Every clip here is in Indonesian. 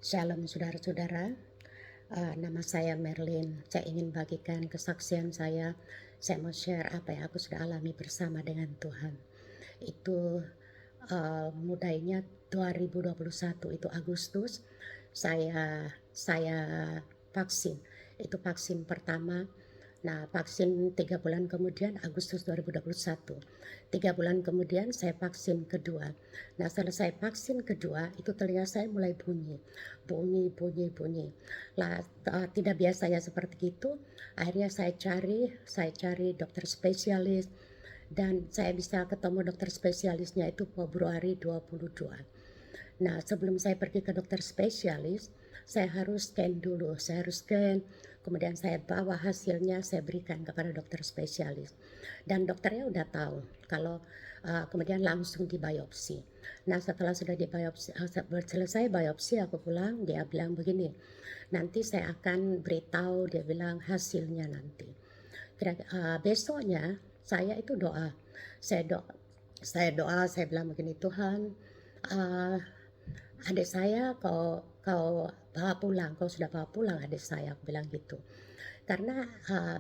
Shalom saudara-saudara, nama saya Merlin. Saya ingin bagikan kesaksian saya. Saya mau share apa yang aku sudah alami bersama dengan Tuhan. Itu mudahnya 2021 itu Agustus saya vaksin. Itu vaksin pertama. Nah, vaksin 3 bulan kemudian, Agustus 2021. 3 bulan kemudian saya vaksin kedua. Nah, selesai vaksin kedua, itu telinga saya mulai bunyi. Bunyi. Lah, tidak biasanya seperti itu. Akhirnya saya cari dokter spesialis. Dan saya bisa ketemu dokter spesialisnya itu Februari 22. Nah, sebelum saya pergi ke dokter spesialis, saya harus scan dulu. Saya harus scan, kemudian saya bawa hasilnya, saya berikan kepada dokter spesialis. Dan dokternya udah tahu kalau kemudian langsung dibiopsi. Nah, setelah sudah dibiopsi, selesai biopsi, aku pulang, dia bilang begini, nanti saya akan beritahu, dia bilang hasilnya nanti. Besoknya saya itu doa. Saya bilang begini, Tuhan, uh, adik saya kau bawa pulang, kau sudah bawa pulang adik saya, aku bilang gitu. Karena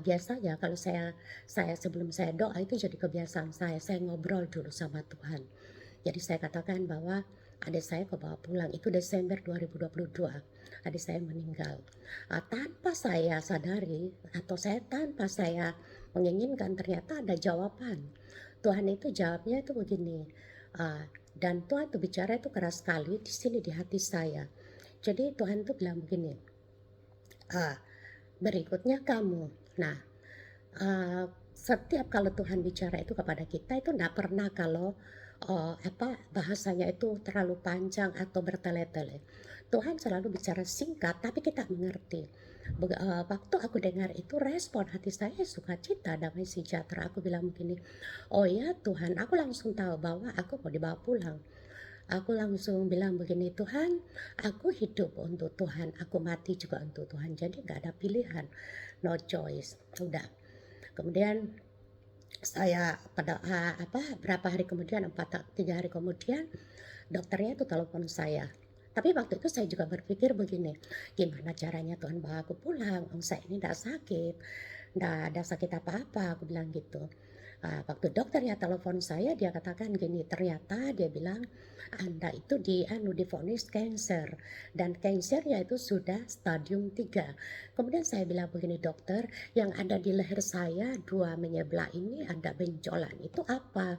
biasanya kalau saya sebelum saya doa itu jadi kebiasaan saya ngobrol dulu sama Tuhan. Jadi saya katakan bahwa adik saya kau bawa pulang, itu Desember 2022, adik saya meninggal. Tanpa saya sadari atau tanpa saya menginginkan, ternyata ada jawaban. Tuhan itu jawabnya itu begini, dan Tuhan itu bicara itu keras sekali di sini di hati saya. Jadi Tuhan itu bilang begini, berikutnya kamu. Nah, setiap kalau Tuhan bicara itu kepada kita itu tidak pernah kalau bahasanya itu terlalu panjang atau bertele-tele. Tuhan selalu bicara singkat tapi kita mengerti. Waktu aku dengar itu, respon hati saya sukacita, damai sejahtera. Aku bilang begini, oh ya Tuhan, aku langsung tahu bahwa aku mau dibawa pulang. Aku langsung bilang begini, Tuhan, aku hidup untuk Tuhan, aku mati juga untuk Tuhan. Jadi gak ada pilihan, no choice. Udah. Kemudian saya pada berapa hari kemudian, 3 hari kemudian, dokternya itu telepon saya. Tapi waktu itu saya juga berpikir begini, gimana caranya Tuhan bawa aku pulang, saya ini tidak sakit, tidak ada sakit apa-apa, aku bilang gitu. Waktu dokternya telepon saya, dia katakan gini, ternyata dia bilang Anda itu divonis cancer, dan cancernya itu sudah stadium 3. Kemudian saya bilang begini, dokter, yang ada di leher saya 2 menyebelah ini ada benjolan, itu apa?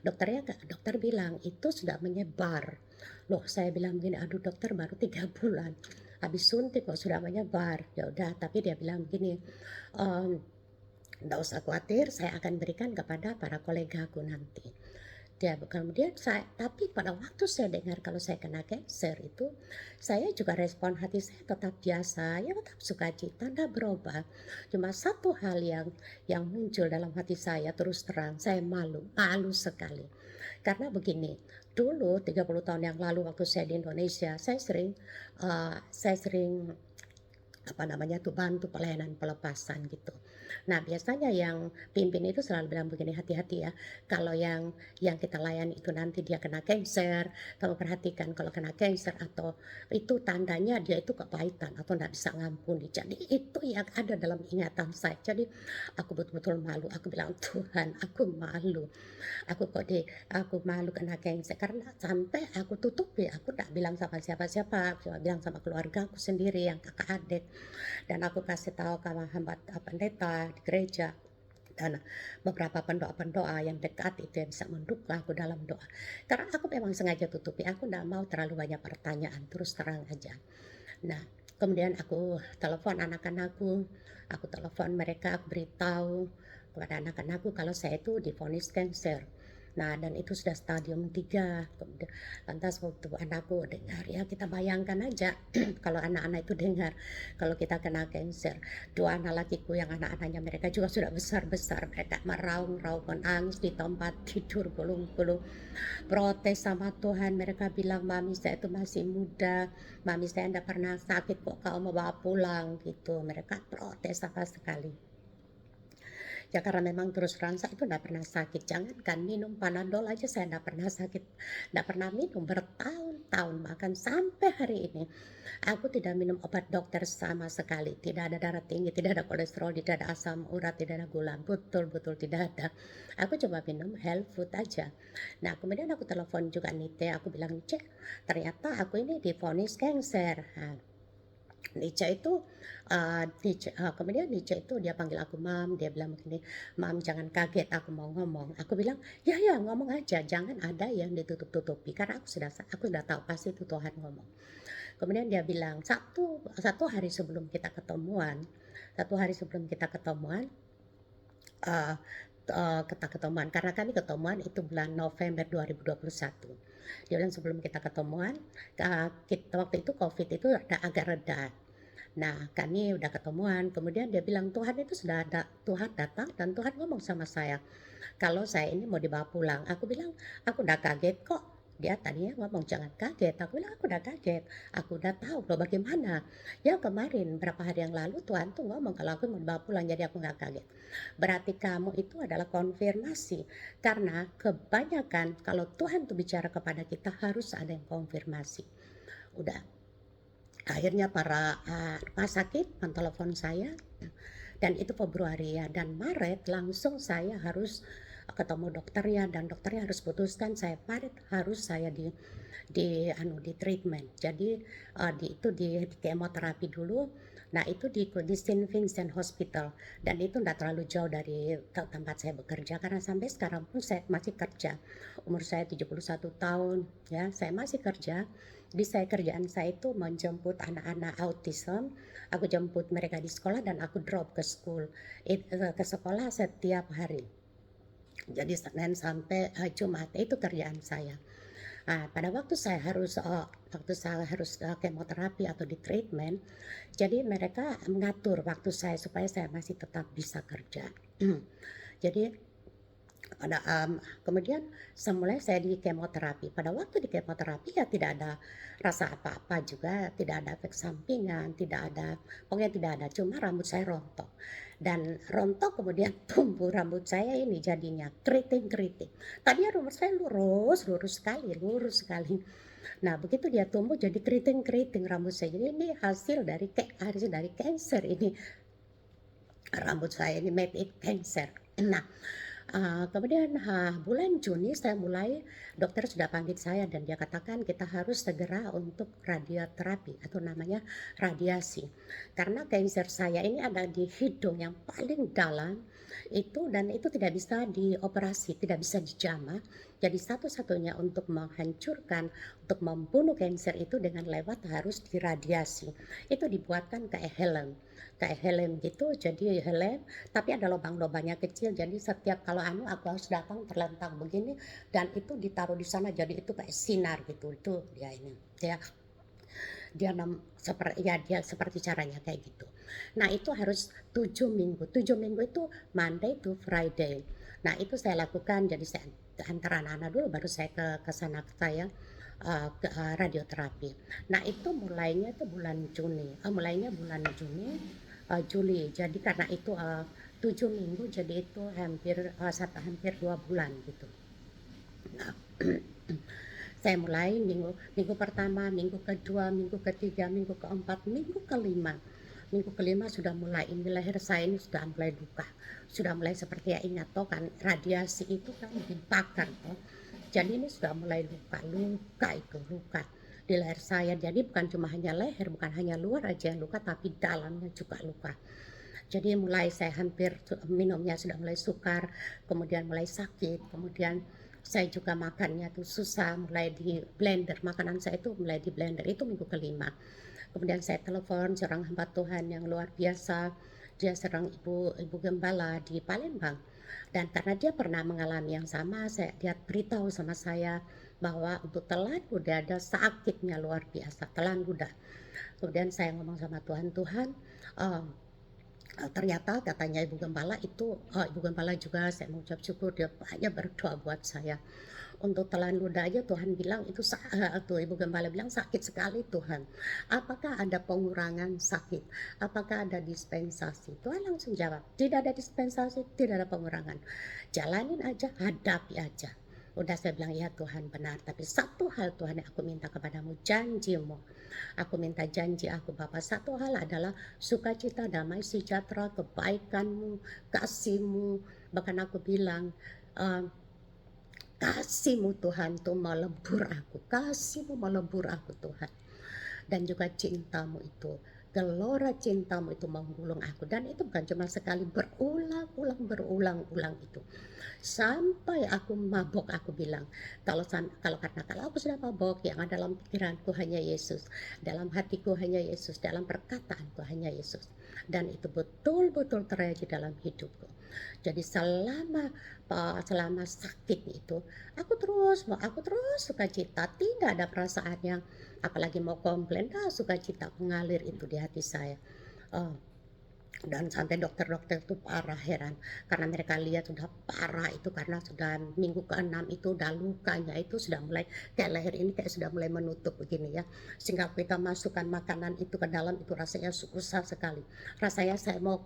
Dokter bilang itu sudah menyebar. Loh, saya bilang begini, aduh dokter, baru 3 bulan habis suntik kok sudah menyebar. Ya udah, tapi dia bilang begini, nggak usah khawatir, saya akan berikan kepada para kolegaku nanti. Kemudian tapi pada waktu saya dengar kalau saya kena cancer itu, saya juga respon hati saya tetap biasa, ya tetap sukacita, tidak berubah. Cuma satu hal yang muncul dalam hati saya, terus terang, saya malu sekali. Karena begini, dulu 30 tahun yang lalu waktu saya di Indonesia, saya sering bantu pelayanan pelepasan gitu. Nah, biasanya yang pimpin itu selalu bilang begini, hati-hati ya, kalau yang kita layani itu nanti dia kena cancer, kamu perhatikan kalau kena cancer atau itu tandanya dia itu kepahitan atau tidak bisa ngampuni. Jadi itu yang ada dalam ingatan saya. Jadi aku betul-betul malu. Aku bilang, Tuhan, aku malu. Aku malu kena cancer karena sampai aku tutupi, aku tidak bilang sama siapa-siapa, cuma bilang sama keluarga aku sendiri yang kakak adik. Dan aku kasih tahu ke hamba pendeta di gereja dan beberapa pendoa-pendoa yang dekat itu yang bisa mendukung aku dalam doa. Karena aku memang sengaja tutupi, aku tidak mau terlalu banyak pertanyaan, terus terang aja. Nah, kemudian aku telepon anak-anakku, aku telepon mereka, aku beritahu kepada anak-anakku kalau saya itu divonis cancer. Nah, dan itu sudah stadium 3. Lantas waktu anakku dengar, ya kita bayangkan aja kalau anak-anak itu dengar kalau kita kena cancer. 2 anak lakiku yang anak-anaknya mereka juga sudah besar-besar, mereka meraung-raung, menangis di tempat tidur, gulung-gulung, protes sama Tuhan. Mereka bilang, mami saya itu masih muda, mami saya tidak pernah sakit, kok kau mau bawa pulang gitu. Mereka protes sama sekali. Ya karena memang terus terang saya itu tidak pernah sakit. Jangankan minum Panadol aja saya tidak pernah sakit, tidak pernah minum bertahun tahun, bahkan sampai hari ini, aku tidak minum obat dokter sama sekali. Tidak ada darah tinggi, tidak ada kolesterol, tidak ada asam urat, tidak ada gula. Betul-betul tidak ada. Aku coba minum health food aja. Nah, kemudian aku telepon juga Nite, aku bilang, "Cek, ternyata aku ini divonis cancer." Nah, Nica itu, kemudian Nica itu dia panggil aku, "Mam," dia bilang begini, "Mam jangan kaget aku mau ngomong." Aku bilang, "Ya ya ngomong aja, jangan ada yang ditutup-tutupi." Karena aku sudah tahu pasti itu Tuhan ngomong. Kemudian dia bilang, "Satu satu hari sebelum kita ketemuan, satu hari sebelum kita ketemuan, eee kita ketemuan, karena kami ketemuan itu bulan November 2021. Dia bilang, "Sebelum kita ketemuan, kita waktu itu Covid itu agak reda. Nah, kami udah ketemuan, kemudian dia bilang, "Tuhan itu sudah ada, Tuhan datang dan Tuhan ngomong sama saya, kalau saya ini mau dibawa pulang." Aku bilang, "Aku udah kaget kok." Dia tadinya ngomong, "Jangan kaget." Aku bilang, "Aku udah kaget, aku udah tahu loh bagaimana. Ya kemarin berapa hari yang lalu Tuhan tuh ngomong kalau aku mau dibawa pulang, jadi aku nggak kaget." Berarti kamu itu adalah konfirmasi, karena kebanyakan kalau Tuhan tuh bicara kepada kita harus ada yang konfirmasi. Udah. Akhirnya para, rumah sakit mentelepon saya, dan itu Februari ya, dan Maret langsung saya harus ketemu dokternya, dan dokternya harus putuskan saya Maret harus saya di treatment. Jadi, di kemoterapi dulu. Nah itu di Saint Vincent Hospital, dan itu enggak terlalu jauh dari tempat saya bekerja, karena sampai sekarang pun saya masih kerja. Umur saya 71 tahun ya, saya masih kerja. Jadi kerjaan saya itu menjemput anak-anak autism, aku jemput mereka di sekolah dan aku drop ke sekolah setiap hari. Jadi Senin sampai, Jumat, itu kerjaan saya. Nah, pada waktu saya harus, kemoterapi atau di-treatment, jadi mereka mengatur waktu saya supaya saya masih tetap bisa kerja. Jadi kemudian semula saya di kemoterapi. Pada waktu di kemoterapi ya tidak ada rasa apa-apa juga, tidak ada efek sampingan, tidak ada, pokoknya tidak ada, cuma rambut saya rontok. Dan rontok kemudian tumbuh rambut saya ini jadinya keriting-keriting. Tadinya rambut saya lurus, lurus sekali. Nah, begitu dia tumbuh jadi keriting-keriting rambut saya. Jadi ini hasil dari cancer ini, rambut saya ini made in cancer. Nah, kemudian, bulan Juni saya mulai, dokter sudah panggil saya dan dia katakan kita harus segera untuk radioterapi atau namanya radiasi. Karena kanker saya ini ada di hidung yang paling dalam itu, dan itu tidak bisa dioperasi, tidak bisa dijamah. Jadi satu-satunya untuk menghancurkan, untuk membunuh kanker itu dengan lewat harus diradiasi. Itu dibuatkan kayak helm gitu, jadi helm tapi ada lubang-lubangnya kecil, jadi setiap kalau aku harus datang terlentang begini, dan itu ditaruh di sana jadi itu kayak sinar gitu, itu dia ini, dia dia nem seper ya dia seperti caranya kayak gitu. Nah itu harus 7 minggu, 7 minggu itu Monday to Friday. Nah itu saya lakukan, jadi saya antar anak-anak dulu baru saya ke sana saya, radioterapi. Nah itu mulainya itu bulan Juni, Juli. Jadi karena itu, 7 minggu jadi itu hampir 2 bulan gitu. Nah, saya mulai minggu minggu pertama, minggu kedua, minggu ketiga, minggu keempat, minggu kelima. Minggu kelima sudah mulai ini leher saya ini sudah mulai luka. Sudah mulai seperti ya ingat toh kan radiasi itu kan dibakar toh. Jadi ini sudah mulai luka di leher saya. Jadi bukan cuma hanya leher, bukan hanya luar aja yang luka, tapi dalamnya juga luka. Jadi mulai saya hampir minumnya sudah mulai sukar, kemudian mulai sakit, kemudian saya juga makannya tuh susah, mulai di blender, makanan saya itu mulai di blender, itu minggu kelima. Kemudian saya telepon seorang hamba Tuhan yang luar biasa, dia seorang ibu gembala di Palembang. Dan karena dia pernah mengalami yang sama, dia beritahu sama saya bahwa untuk telan ludah ada sakitnya luar biasa, telan ludah. Kemudian saya ngomong sama Tuhan, "Tuhan, eh, ternyata katanya Ibu Gembala juga saya mengucap syukur dia banyak berdoa buat saya. Untuk telan ludah aja Tuhan bilang itu tuh Ibu Gembala bilang, "Sakit sekali Tuhan. Apakah ada pengurangan sakit? Apakah ada dispensasi?" Tuhan langsung jawab, "Tidak ada dispensasi, tidak ada pengurangan. Jalanin aja, hadapi aja." Udah saya bilang, "Ya Tuhan benar, tapi satu hal Tuhan yang aku minta kepadamu, janji-Mu." Aku minta janji aku Bapa, satu hal adalah sukacita, damai sejahtera, kebaikan-Mu, kasih-Mu. Bahkan aku bilang, eee, kasih-Mu Tuhan tuh melebur aku, kasih-Mu melebur aku Tuhan. Dan juga cintamu itu, gelora cintamu itu menggulung aku, dan itu bukan cuma sekali, berulang-ulang itu. Sampai aku mabok, aku bilang, kalau aku sudah mabok, yang ada dalam pikiranku hanya Yesus, dalam hatiku hanya Yesus, dalam perkataanku hanya Yesus. Dan itu betul-betul terjadi dalam hidupku. Jadi selama sakit itu, aku terus sukacita, tidak ada perasaan yang apalagi mau komplain, sukacita mengalir itu di hati saya. Oh, dan sampai dokter-dokter itu parah heran, karena mereka lihat sudah parah itu, karena sudah minggu ke-6 itu udah lukanya itu sudah mulai kayak leher ini kayak sudah mulai menutup begini ya. Sehingga kita masukkan makanan itu ke dalam itu rasanya susah sekali. Rasanya saya mau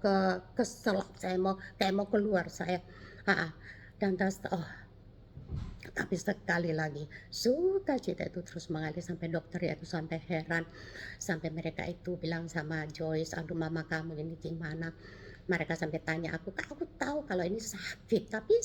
keselak, saya mau kayak mau keluar saya. Ah, dan terus tapi sekali lagi, sukacita itu terus mengalir sampai dokter ya itu sampai heran, sampai mereka itu bilang sama Joyce, "Aduh mama kamu ini gimana?" Mereka sampai tanya aku, "Kak, aku tahu kalau ini sakit, tapi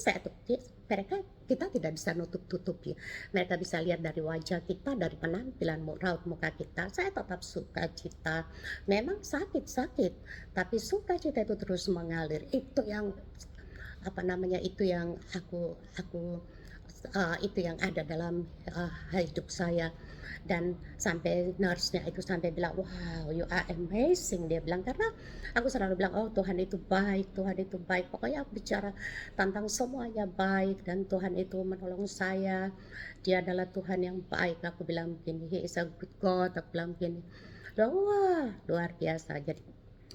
kita tidak bisa nutup-tutupi. Mereka bisa lihat dari wajah kita, dari penampilan raut muka kita, saya tetap sukacita. Memang sakit-sakit, tapi sukacita itu terus mengalir." Itu yang apa namanya, itu yang ada dalam, hidup saya. Dan sampai nurse-nya itu sampai bilang, "Wow, you are amazing," dia bilang, karena aku selalu bilang, "Oh Tuhan itu baik, Tuhan itu baik." Pokoknya aku bicara tentang semuanya baik dan Tuhan itu menolong saya, Dia adalah Tuhan yang baik, aku bilang begini, "He is a good God," aku bilang begini. Wah, luar biasa.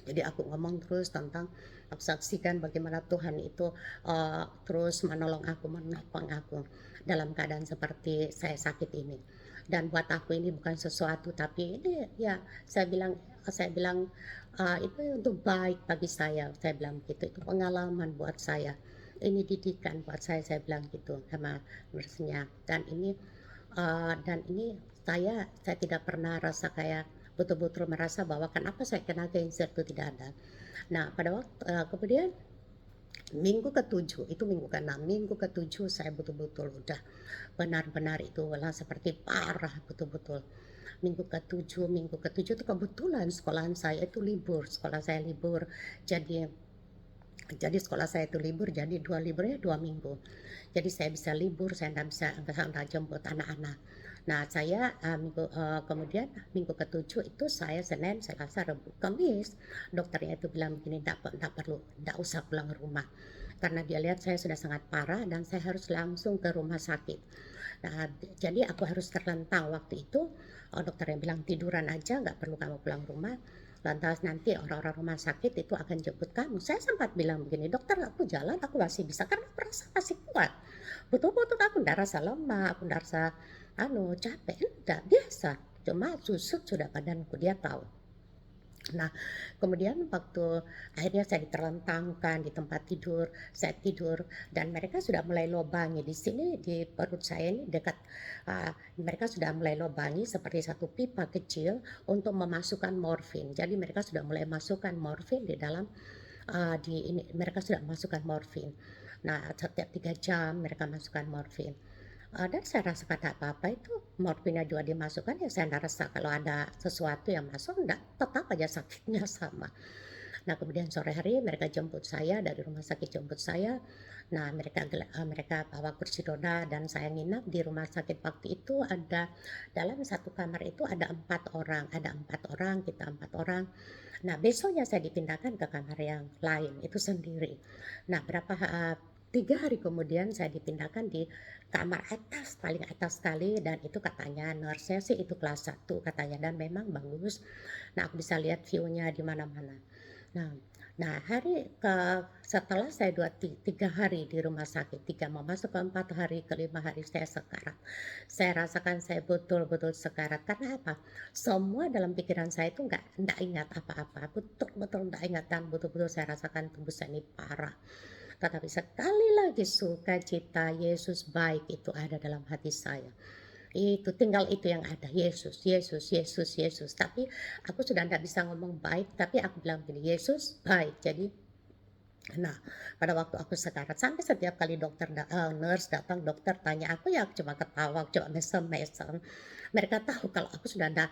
Jadi aku ngomong terus tentang, aku saksikan bagaimana Tuhan itu, terus menolong aku, menopang aku dalam keadaan seperti saya sakit ini. Dan buat aku ini bukan sesuatu, tapi ini ya saya bilang, "Itu untuk baik bagi saya bilang gitu, "Itu pengalaman buat saya, ini didikan buat saya bilang gitu sama nurse-nya. Dan ini saya tidak pernah rasa kayak betul-betul merasa bahwa kenapa saya kena cancer, itu tidak ada. Nah, kemudian minggu ketujuh itu minggu ke-6, minggu ketujuh saya betul-betul udah benar-benar itu lah seperti parah betul-betul. Minggu ketujuh itu kebetulan sekolahan saya itu libur, sekolah saya libur. Jadi jadi sekolah saya itu libur, jadi 2 liburnya 2 minggu. Jadi saya bisa libur, saya nggak jemput anak-anak. Nah saya, kemudian minggu ketujuh itu saya Senin, Selasa, Rabu, Kamis, dokternya itu bilang begini, "Nggak usah pulang rumah." Karena dia lihat saya sudah sangat parah dan saya harus langsung ke rumah sakit. Nah, jadi aku harus terlentang waktu itu, dokternya bilang, "Tiduran aja, nggak perlu kamu pulang rumah. Lantas nanti orang-orang rumah sakit itu akan jemput kamu." Saya sempat bilang begini, "Dokter, aku jalan, aku masih bisa karena perasa masih kuat." Betul-betul aku ndak rasa lemah, aku ndak rasa capek, enggak, biasa. Cuma susut sudah badanku, dia tahu. Nah, kemudian waktu akhirnya saya diterlentangkan di tempat tidur, saya tidur dan mereka sudah mulai lobangi di sini di perut saya ini dekat, eee, mereka sudah mulai lobangi seperti satu pipa kecil untuk memasukkan morfin. Jadi mereka sudah mulai masukkan morfin di dalam, di ini mereka sudah masukkan morfin. Nah, setiap 3 jam mereka masukkan morfin. Dan saya rasakan tak apa-apa itu, morfinnya juga dimasukkan, ya saya nggak rasa kalau ada sesuatu yang masuk, enggak, tetap aja sakitnya sama. Nah, kemudian sore hari mereka jemput saya, dari rumah sakit jemput saya. Nah, mereka bawa kursi roda dan saya nginap di rumah sakit waktu itu, dalam satu kamar itu ada 4 orang, kita 4 orang. Nah, besoknya saya dipindahkan ke kamar yang lain, itu sendiri. Nah, 3 hari kemudian saya dipindahkan di kamar atas, paling atas sekali, dan itu katanya nurse-nya sih itu kelas 1 katanya, dan memang bagus. Nah, aku bisa lihat view-nya di mana-mana. Nah nah setelah saya 3 hari di rumah sakit, 3 mau masuk ke 4 hari, ke 5 hari saya sekarat. Saya rasakan saya betul-betul sekarat, karena apa? Semua dalam pikiran saya itu nggak ingat apa-apa, betul-betul nggak ingat, dan betul-betul saya rasakan tubuh saya ini parah. tetapi sekali lagi sukacita Yesus baik itu ada dalam hati saya. Itu, tinggal itu yang ada, Yesus Yesus Yesus Yesus. Tapi aku sudah ndak bisa ngomong baik, tapi aku bilang gini, "Yesus baik." Jadi, nah, pada waktu aku sekarat sampai setiap kali nurse datang, dokter tanya aku, ya cuma ketawa, cuma mesem-mesem. Mereka tahu kalau aku sudah ndak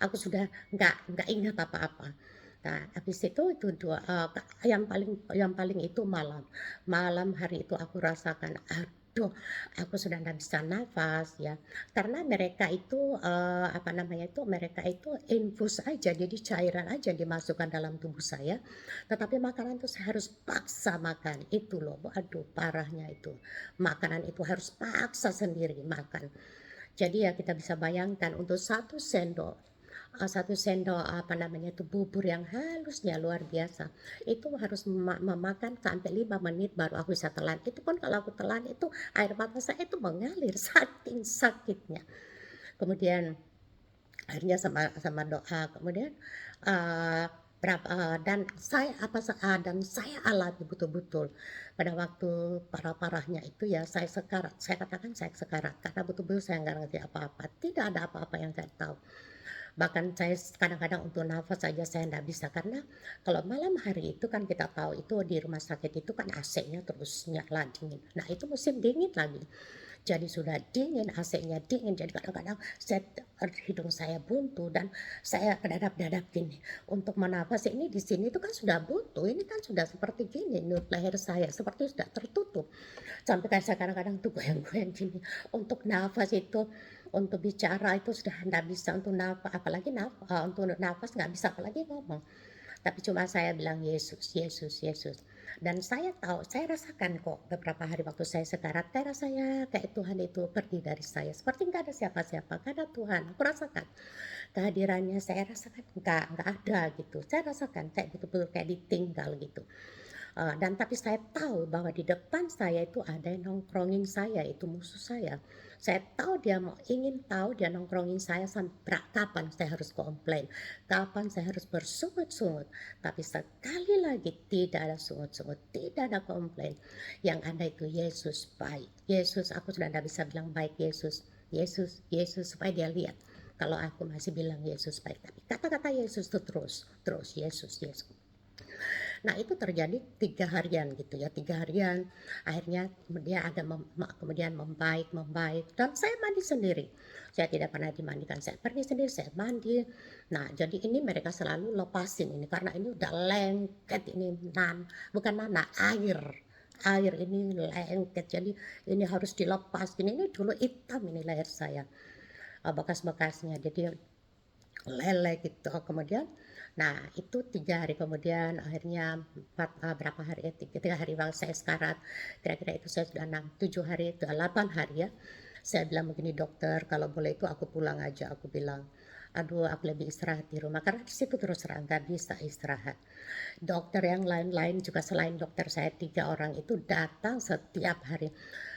aku sudah nggak ingat apa-apa. Nah, habis itu yang paling itu malam. Malam hari itu aku rasakan, aduh, aku sudah ndak bisa nafas ya, karena mereka itu, apa namanya itu, mereka itu infus aja, jadi cairan aja dimasukkan dalam tubuh saya, tetapi makanan itu saya harus paksa makan, itu loh, aduh parahnya itu. Makanan itu harus paksa sendiri makan. Jadi ya kita bisa bayangkan untuk satu sendok apa namanya itu, bubur yang halusnya luar biasa, itu harus memakan sampai 5 menit baru aku bisa telan. Itu pun kalau aku telan itu air mata saya itu mengalir saking sakitnya. Kemudian akhirnya sama sama doa, kemudian, dan dan saya alami betul-betul pada waktu parah-parahnya itu ya, saya katakan saya sekarat karena betul-betul saya nggak ngerti apa-apa, tidak ada apa-apa yang saya tahu. Bahkan saya kadang-kadang untuk nafas saja saya nggak bisa, karena kalau malam hari itu kan kita tahu itu di rumah sakit itu kan AC-nya terus nyala dingin. Nah, itu musim dingin lagi. Jadi sudah dingin, AC-nya dingin, jadi kadang-kadang hidung saya buntu dan saya kedadap-dadap gini. Untuk menafas ini di sini itu kan sudah buntu, ini kan sudah seperti gini, leher saya seperti sudah tertutup. Sampai kayak saya kadang-kadang tuh goyang-goyang gini. Untuk nafas itu, untuk bicara itu sudah enggak bisa, untuk nafas nggak bisa, apalagi ngomong. Tapi cuma saya bilang, "Yesus Yesus Yesus." Dan saya tahu, saya rasakan kok beberapa hari waktu saya sekarat, kayak rasanya kayak Tuhan itu pergi dari saya, seperti nggak ada siapa-siapa, nggak ada Tuhan, aku rasakan kehadirannya, saya rasakan nggak ada gitu, saya rasakan kayak betul-betul kayak ditinggal gitu. Dan tapi saya tahu bahwa di depan saya itu ada yang nongkrongin saya, itu musuh saya. Saya tahu ingin tahu dia nongkrongin saya sampai kapan saya harus komplain, kapan saya harus bersungut-sungut. Tapi sekali lagi tidak ada sungut-sungut, tidak ada komplain. Yang ada itu Yesus baik. Yesus, aku sudah tidak bisa bilang baik Yesus. Yesus, Yesus, supaya dia lihat kalau aku masih bilang Yesus baik. Tapi kata-kata Yesus itu terus, terus Yesus, Yesus. Nah, itu terjadi 3 harian gitu ya, 3 harian, akhirnya dia agak kemudian membaik membaik dan saya mandi sendiri. Saya tidak pernah dimandikan, saya pergi sendiri, saya mandi. Nah, jadi ini mereka selalu lepasin ini karena ini udah lengket ini, bukan nanah, air ini lengket, jadi ini harus dilepas gini, ini dulu hitam ini leher saya, bekas-bekasnya, jadi lele gitu. Kemudian, nah itu 3 hari kemudian akhirnya berapa hari ya, 3 hari waktu saya sekarat, kira-kira itu saya sudah 6, 7 hari, 8 hari ya. Saya bilang begini, "Dokter, kalau boleh itu aku pulang aja," aku bilang. "Aduh, aku lebih istirahat di rumah," karena di situ terus terang nggak bisa istirahat. Dokter yang lain-lain juga selain dokter saya 3 orang itu datang setiap hari.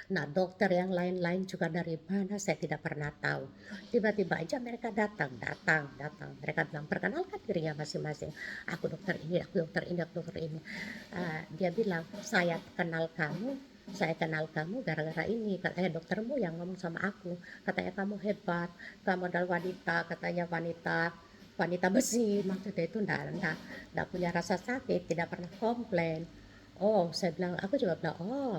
Nah, dokter yang lain-lain juga dari mana saya tidak pernah tahu. Tiba-tiba aja mereka datang, datang, datang. Mereka bilang, "Perkenalkan dirinya masing-masing. Aku dokter ini, aku dokter ini, aku dokter ini." Dia bilang, saya kenal kamu gara-gara ini. Katanya doktermu yang ngomong sama aku. Katanya kamu hebat, kamu adalah wanita, katanya wanita wanita besi. Maksudnya itu enggak punya rasa sakit, tidak pernah komplain. Oh, saya bilang, aku juga bilang, oh.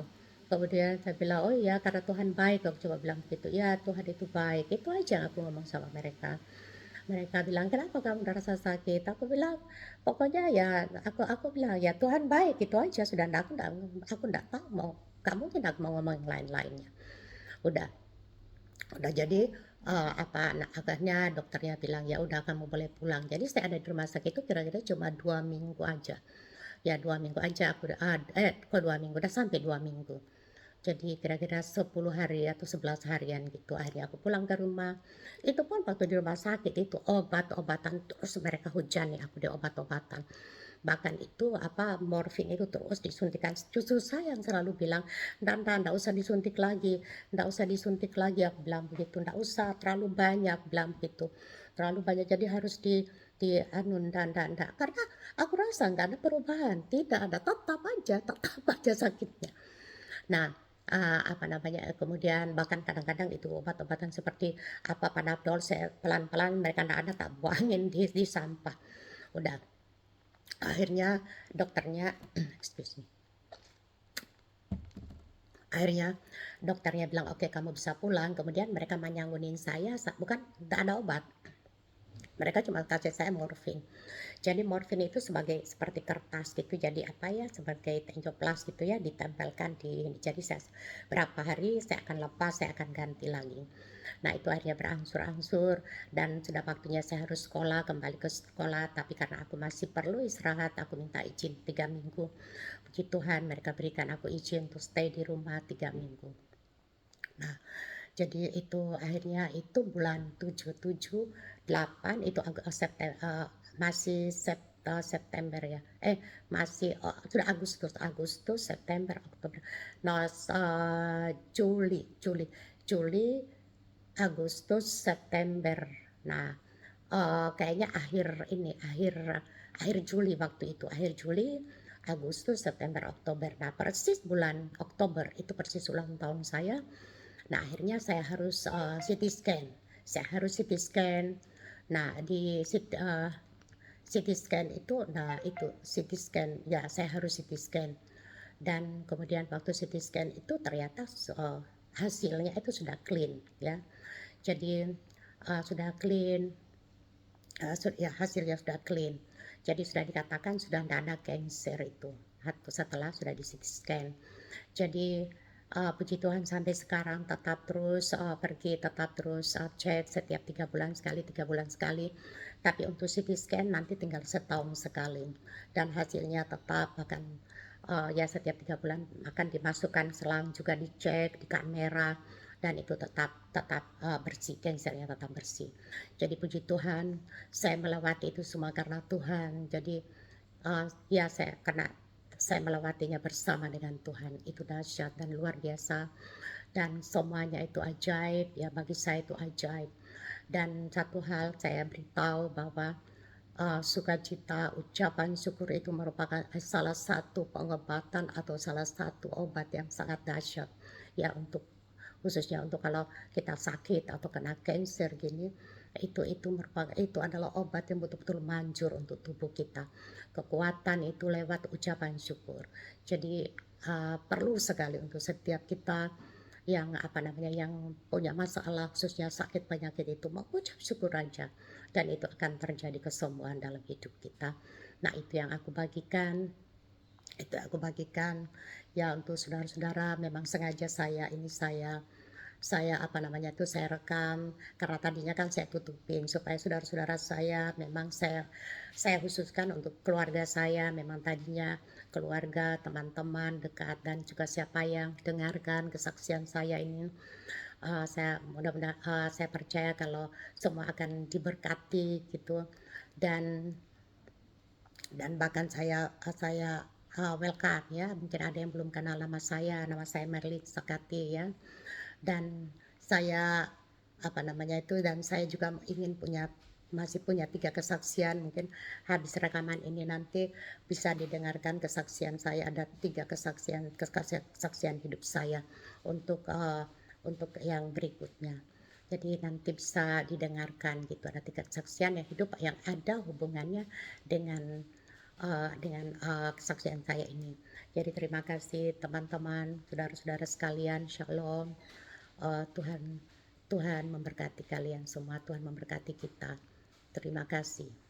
Kemudian saya bilang, "Oh iya, karena Tuhan baik," aku coba bilang begitu. "Ya, Tuhan itu baik." Itu aja aku ngomong sama mereka. Mereka bilang, "Kenapa kamu ada rasa sakit?" Aku bilang, "Pokoknya ya," aku bilang, "Ya Tuhan baik," itu aja sudah. Aku enggak tahu mau, kamu tidak mau ngomong yang lain-lainnya. Udah udah jadi, nah akhirnya dokternya bilang, "Ya udah kamu boleh pulang." Jadi saya ada di rumah sakit itu kira-kira cuma 2 minggu aja. Ya 2 minggu aja aku kok 2 minggu, udah sampai 2 minggu. Jadi kira-kira 10 hari atau 11 harian gitu, akhirnya aku pulang ke rumah. Itu pun waktu di rumah sakit itu obat-obatan terus mereka hujani aku di obat-obatan. Bahkan itu morfin itu terus disuntikan. Justru saya yang selalu bilang, ndak usah disuntik lagi, ndak usah disuntik lagi," aku bilang begitu, "ndak usah terlalu banyak," bilang begitu. terlalu banyak jadi harus di anu ndak, karena aku rasa nggak ada perubahan, tidak ada, tetap aja sakitnya. Nah, apa namanya, kemudian bahkan kadang-kadang itu obat-obatan seperti apa, Panadol saya pelan-pelan mereka nggak ada, tak buangin di sampah. Udah, akhirnya dokternya excuse me, akhirnya dokternya bilang, "Oke, kamu bisa pulang." Kemudian mereka menyangunin saya bukan nggak ada obat, mereka cuma kasih saya morfin. Jadi morfin itu sebagai seperti kertas gitu, jadi apa ya, sebagai tenjoplas gitu ya, ditempelkan di ini. Jadi saya berapa hari saya akan lepas, saya akan ganti lagi. Nah, itu akhirnya berangsur-angsur dan sudah waktunya saya harus sekolah, kembali ke sekolah, tapi karena aku masih perlu istirahat, aku minta izin 3 minggu. Puji Tuhan mereka berikan aku izin untuk stay di rumah 3 minggu. Nah, jadi itu akhirnya itu bulan 7 7 8 itu masih September ya, masih, sudah Agustus Agustus, September, Oktober, no, Juli Juli Juli, Agustus, September. Nah, kayaknya akhir akhir Juli waktu itu, akhir Juli, Agustus, September, Oktober. Nah, persis bulan Oktober itu persis ulang tahun saya. Nah, akhirnya saya harus, CT scan. Saya harus CT scan. Nah, CT scan itu, nah itu CT scan, ya saya harus CT scan. Dan kemudian waktu CT scan itu ternyata hasilnya itu sudah clean ya. Jadi, sudah clean, ya hasilnya sudah clean. Jadi sudah dikatakan sudah tidak ada cancer itu, setelah sudah di-CT scan. Jadi, puji Tuhan sampai sekarang tetap terus, pergi, tetap terus, cek setiap 3 bulan sekali 3 bulan sekali. Tapi untuk CT scan nanti tinggal setahun sekali dan hasilnya tetap akan, ya setiap 3 bulan akan dimasukkan selang juga dicek di kamera dan itu tetap tetap, bersih, kansernya tetap bersih. Jadi puji Tuhan saya melewati itu semua karena Tuhan. Jadi, ya karena saya melewatinya bersama dengan Tuhan, itu dahsyat dan luar biasa dan semuanya itu ajaib, ya bagi saya itu ajaib. Dan satu hal saya beritahu bahwa, sukacita, ucapan syukur itu merupakan salah satu pengobatan atau salah satu obat yang sangat dahsyat, ya untuk khususnya untuk kalau kita sakit atau kena cancer gini, itu adalah obat yang betul-betul manjur untuk tubuh kita. Kekuatan itu lewat ucapan syukur. Jadi, perlu sekali untuk setiap kita yang apa namanya, yang punya masalah khususnya sakit penyakit itu mengucap syukur aja dan itu akan terjadi kesembuhan dalam hidup kita. Nah, itu yang aku bagikan ya untuk saudara-saudara. Memang sengaja saya apa namanya tuh, saya rekam karena tadinya kan saya tutupin supaya saudara-saudara saya, memang saya khususkan untuk keluarga saya, memang tadinya keluarga, teman-teman dekat dan juga siapa yang dengarkan kesaksian saya ini, saya mudah-mudahan, saya percaya kalau semua akan diberkati gitu dan bahkan saya welcome ya, mungkin ada yang belum kenal nama saya Merlin Sekati ya. Dan saya, apa namanya itu, dan saya juga masih punya 3 kesaksian, mungkin habis rekaman ini nanti bisa didengarkan kesaksian saya, ada 3 kesaksian hidup saya untuk yang berikutnya. Jadi nanti bisa didengarkan gitu, ada 3 kesaksian yang hidup yang ada hubungannya dengan, kesaksian saya ini. Jadi terima kasih teman-teman, saudara-saudara sekalian, shalom. Tuhan Tuhan memberkati kalian semua, Tuhan memberkati kita. Terima kasih.